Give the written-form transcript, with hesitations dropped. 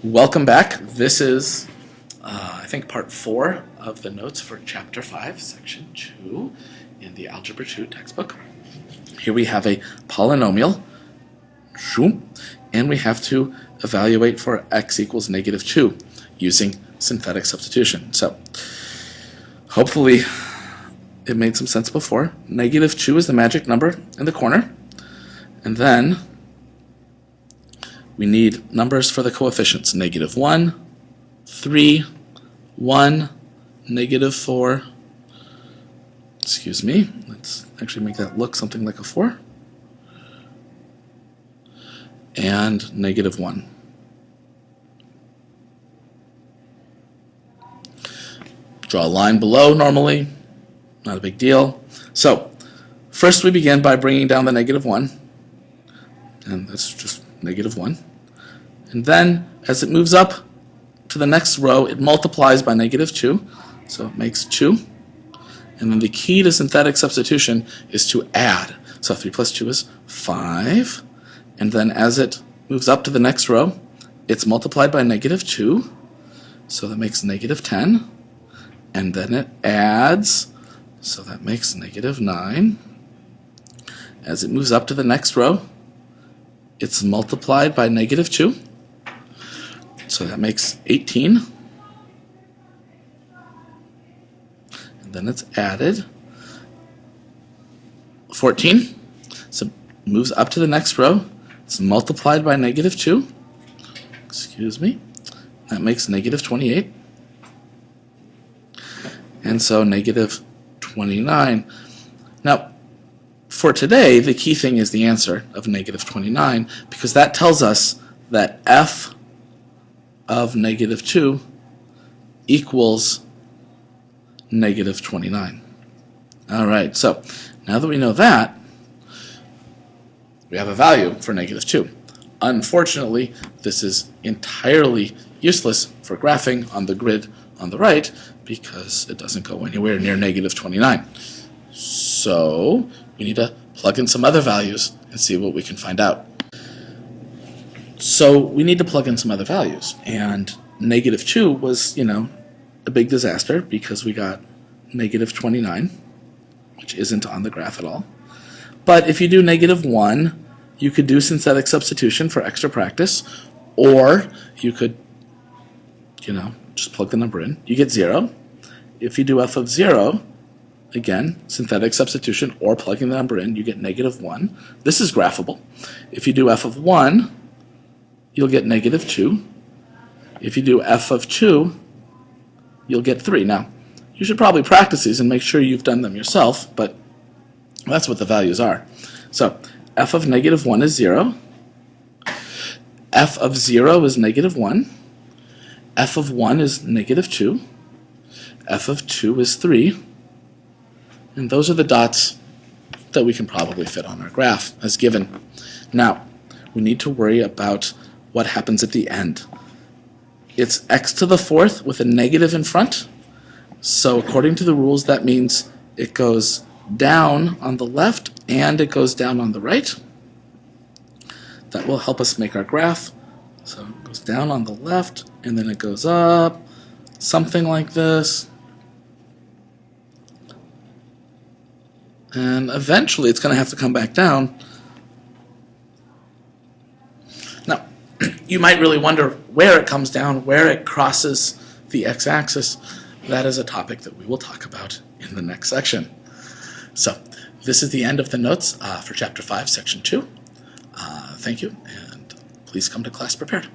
Welcome back. This is, I think, part 4 of the notes for Chapter 5, Section 2 in the Algebra 2 textbook. Here we have a polynomial, and we have to evaluate for x equals -2 using synthetic substitution. So, hopefully it made some sense before. -2 is the magic number in the corner, and then we need numbers for the coefficients: -1, 3, 1, -4. Excuse me, let's actually make that look something like a 4. And -1. Draw a line below normally, not a big deal. So, first we begin by bringing down the -1, and that's just -1. And then, as it moves up to the next row, it multiplies by -2, so it makes 2. And then the key to synthetic substitution is to add. So 3 plus 2 is 5. And then as it moves up to the next row, it's multiplied by -2, so that makes -10. And then it adds, so that makes -9. As it moves up to the next row, it's multiplied by -2, so that makes 18. And then it's added 14. So it moves up to the next row. It's multiplied by -2. Excuse me. That makes -28. And so -29. Now, for today, the key thing is the answer of -29, because that tells us that f of -2 equals -29. All right, so now that we know that, we have a value for -2. Unfortunately, this is entirely useless for graphing on the grid on the right because it doesn't go anywhere near -29. So we need to plug in some other values and see what we can find out. So we need to plug in some other values, and -2 was, a big disaster because we got -29, which isn't on the graph at all. But if you do -1, you could do synthetic substitution for extra practice, or you could, just plug the number in. You get 0. If you do f of 0, again, synthetic substitution or plugging the number in, you get -1. This is graphable. If you do f of 1, you'll get -2. If you do f of 2, you'll get 3. Now, you should probably practice these and make sure you've done them yourself, but that's what the values are. So, f of -1 is 0. F of 0 is -1. F of 1 is -2. F of 2 is 3. And those are the dots that we can probably fit on our graph as given. Now, we need to worry about what happens at the end. It's x to the 4th with a negative in front. So according to the rules, that means it goes down on the left and it goes down on the right. That will help us make our graph. So it goes down on the left and then it goes up, something like this. And eventually it's going to have to come back down. Now, you might really wonder where it comes down, where it crosses the x-axis. That is a topic that we will talk about in the next section. So, this is the end of the notes for Chapter 5, Section 2. Thank you, and please come to class prepared.